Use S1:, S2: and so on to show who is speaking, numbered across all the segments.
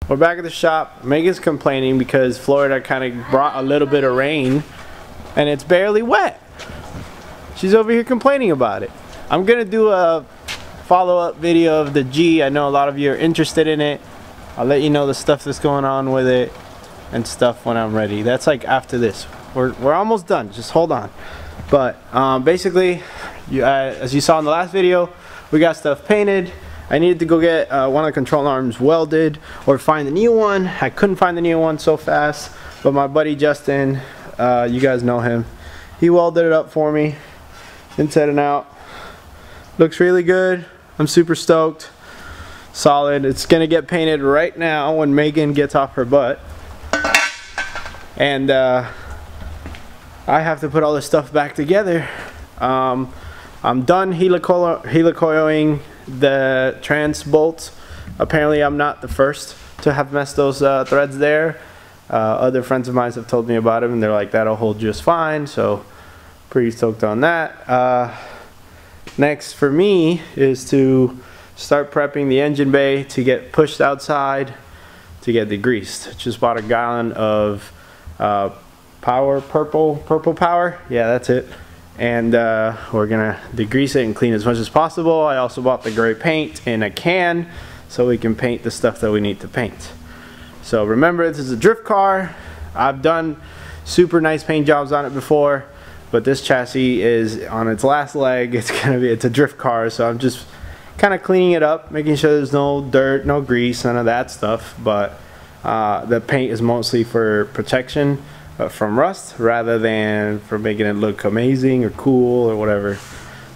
S1: We're back at the shop. Megan's complaining because Florida kind of brought a little bit of rain and it's barely wet. She's over here complaining about it. I'm gonna do a follow-up video of the G. I know a lot of you are interested in it. I'll let you know the stuff that's going on with it and stuff when I'm ready. That's like after this. We're almost done. Just hold on. But basically, as you saw in the last video, we got stuff painted. I needed to go get one of the control arms welded or find the new one. I couldn't find the new one so fast, but my buddy Justin, you guys know him, he welded it up for me, inside and out. Looks really good. I'm super stoked. Solid. It's gonna get painted right now when Megan gets off her butt, and I have to put all this stuff back together. I'm done helicoiling the trans bolts. Apparently I'm not the first to have messed those threads there. Other friends of mine have told me about them and they're like, that'll hold just fine, so pretty stoked on that. Next for me is to start prepping the engine bay to get pushed outside to get degreased. Just bought a gallon of purple power, yeah, that's it. And we're gonna degrease it and clean as much as possible. I also bought the gray paint in a can so we can paint the stuff that we need to paint. So remember, this is a drift car. I've done super nice paint jobs on it before, but this chassis is on its last leg. It's a drift car, so I'm just kind of cleaning it up, making sure there's no dirt, no grease, none of that stuff. But the paint is mostly for protection from rust rather than for making it look amazing or cool or whatever.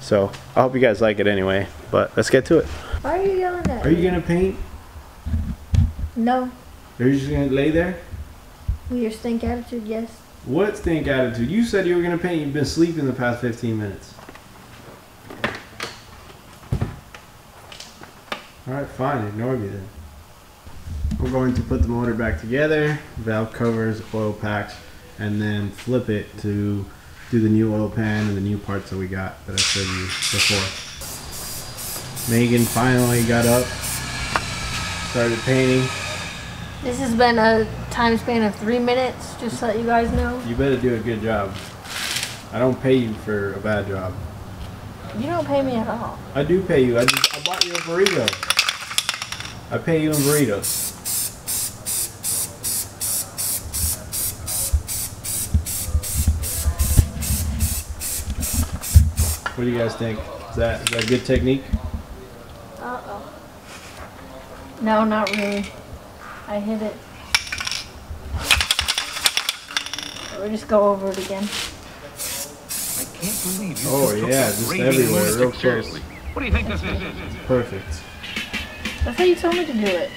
S1: So I hope you guys like it anyway, but let's get to it.
S2: Why are you yelling at me?
S1: Are you gonna paint?
S2: No.
S1: Are you just gonna lay there?
S2: With your stink attitude, yes.
S1: What stink attitude? You said you were gonna paint. You've been sleeping the past 15 minutes. Alright, fine, ignore me then. We're going to put the motor back together, valve covers, oil packs, and then flip it to do the new oil pan and the new parts that we got that I showed you before. Megan finally got up, started painting.
S2: This has been a time span of 3 minutes, just to let you guys know.
S1: You better do a good job. I don't pay you for a bad job.
S2: You don't pay me at all.
S1: I do pay you. I bought you a burrito. I pay you in burritos. What do you guys think? Is that good technique?
S2: Uh-oh. No, not really. I hit it. We'll just go over it again.
S3: I can't believe you
S1: just everywhere, real close.
S3: What do you think this is?
S1: Perfect.
S2: That's how you told me to do it.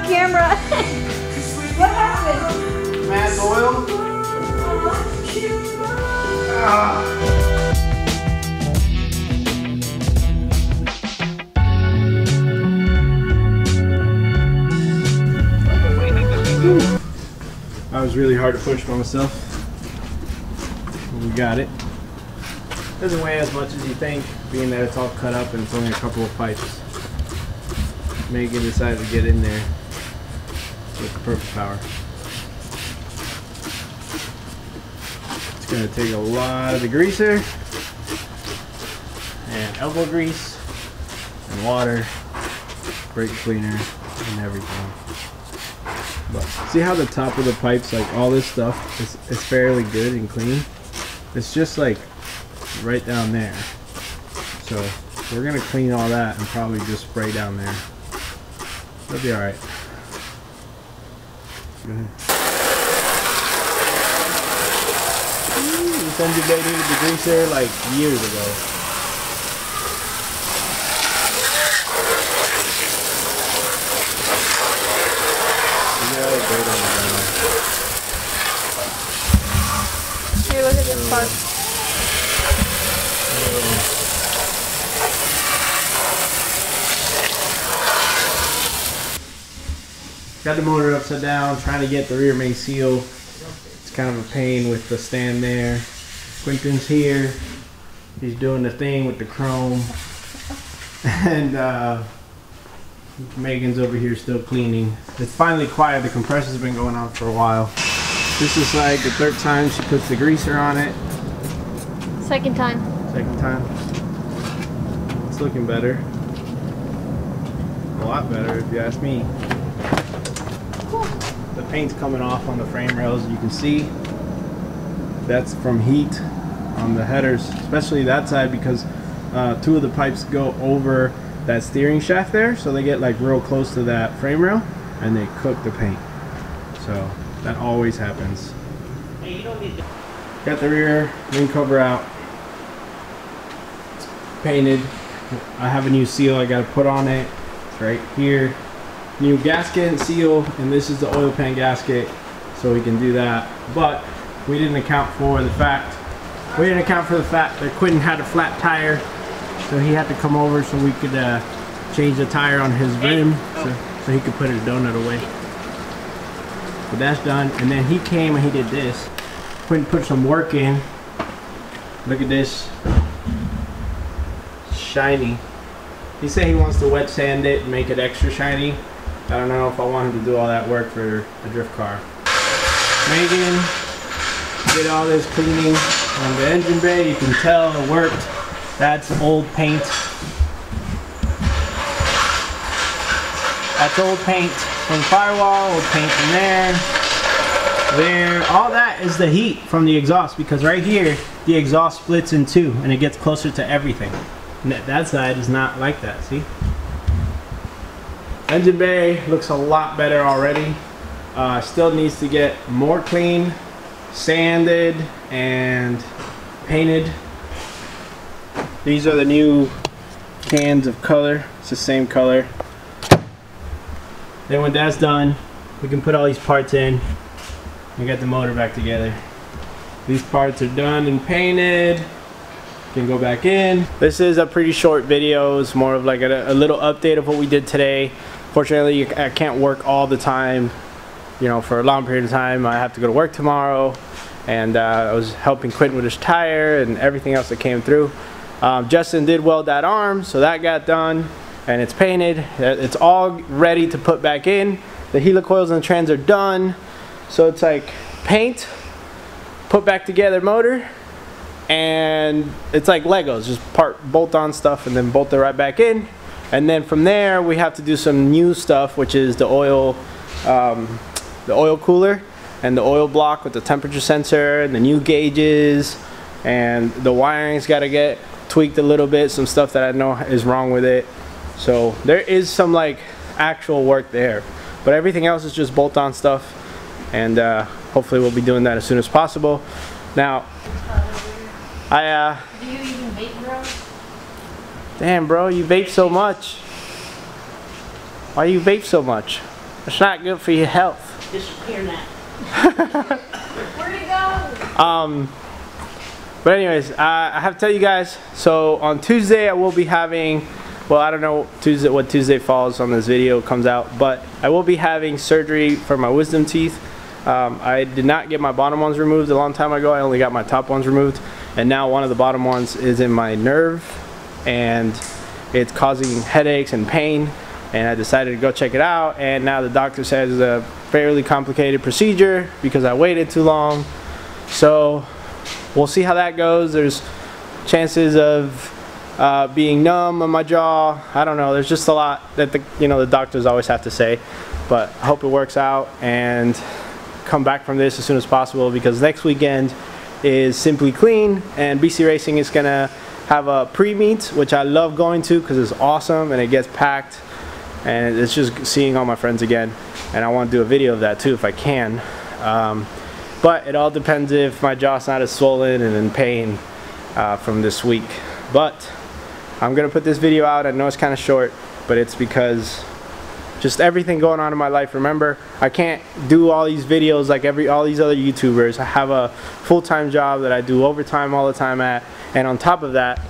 S2: Camera. What happened?
S1: Mad oil. That was really hard to push by myself. We got it. Doesn't weigh as much as you think. being that it's all cut up and it's only a couple of pipes. Megan decided to get in there with the purple power. It's going to take a lot of degreaser and elbow grease and water, brake cleaner, and everything. But see how the top of the pipes, like all this stuff is fairly good and clean? It's just like right down there. So we're gonna clean all that and probably just spray down there. That'll be alright. Go ahead. This engine bay needed degreaser like years ago.
S2: Here, look at this part.
S1: Got the motor upside down, trying to get the rear main seal. It's kind of a pain with the stand there. Quentin's here. He's doing the thing with the chrome. And Megan's over here still cleaning. It's finally quiet. The compressor's been going on for a while. This is like the third time she puts the greaser on it.
S2: Second time.
S1: Second time. It's looking better. A lot better if you ask me. The paint's coming off on the frame rails. You can see that's from heat on the headers, especially that side, because two of the pipes go over that steering shaft there, so they get like real close to that frame rail and they cook the paint. So that always happens. Got the rear wing cover out. It's painted. I have a new seal I got to put on it. It's right here. New gasket and seal, and this is the oil pan gasket, so we can do that. But we didn't account for the fact that Quentin had a flat tire, so he had to come over so we could change the tire on his rim, so he could put his donut away. But that's done, and then he came and he did this. Quentin put some work in. Look at this, it's shiny. He said he wants to wet sand it and make it extra shiny. I don't know if I want him to do all that work for a drift car. Megan did all this cleaning on the engine bay. You can tell it worked. That's old paint. That's old paint from firewall, old paint from there. All that is the heat from the exhaust, because right here the exhaust splits in two and it gets closer to everything. And that side is not like that, see? Engine bay looks a lot better already. Still needs to get more clean, sanded, and painted. These are the new cans of color. It's the same color. Then when that's done, we can put all these parts in and get the motor back together. These parts are done and painted. Can go back in. This is a pretty short video. It's more of like a little update of what we did today. Fortunately, I can't work all the time, you know, for a long period of time. I have to go to work tomorrow, and I was helping Quentin with his tire and everything else that came through. Justin did weld that arm, so that got done, and it's painted. It's all ready to put back in. The helicoils and the trans are done, so it's like paint, put back together motor, and it's like Legos, just bolt on stuff and then bolt it right back in. And then from there we have to do some new stuff, which is the oil cooler and the oil block with the temperature sensor and the new gauges, and the wiring's got to get tweaked a little bit, some stuff that I know is wrong with it. So there is some like actual work there, but everything else is just bolt on stuff, and hopefully we'll be doing that as soon as possible. Now
S2: Do you even vape, bro?
S1: damn bro, you vape so much. Why you vape so much? It's not good for your health.
S4: Disappear now.
S2: Where'd it go?
S1: But anyways, I have to tell you guys, so on Tuesday I will be having, well, I don't know what Tuesday falls on this video comes out, but I will be having surgery for my wisdom teeth. I did not get my bottom ones removed a long time ago. I only got my top ones removed, and now one of the bottom ones is in my nerve, and it's causing headaches and pain, and I decided to go check it out, and now the doctor says it's a fairly complicated procedure because I waited too long. So we'll see how that goes. There's chances of being numb on my jaw. I don't know, there's just a lot that the doctors always have to say, but I hope it works out and come back from this as soon as possible, because next weekend is Simply Clean, and BC Racing is gonna have a pre-meet, which I love going to because it's awesome and it gets packed, and it's just seeing all my friends again, and I want to do a video of that too if I can. But it all depends if my jaw's not as swollen and in pain from this week. But I'm gonna put this video out. I know it's kind of short, but it's because just everything going on in my life. Remember, I can't do all these videos like all these other YouTubers. I have a full-time job that I do overtime all the time at, and on top of that,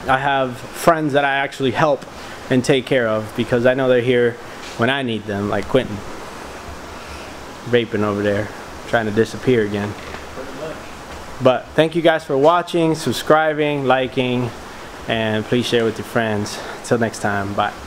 S1: I have friends that I actually help and take care of because I know they're here when I need them, like Quentin, vaping over there, trying to disappear again. But thank you guys for watching, subscribing, liking, and please share with your friends. Until next time, bye.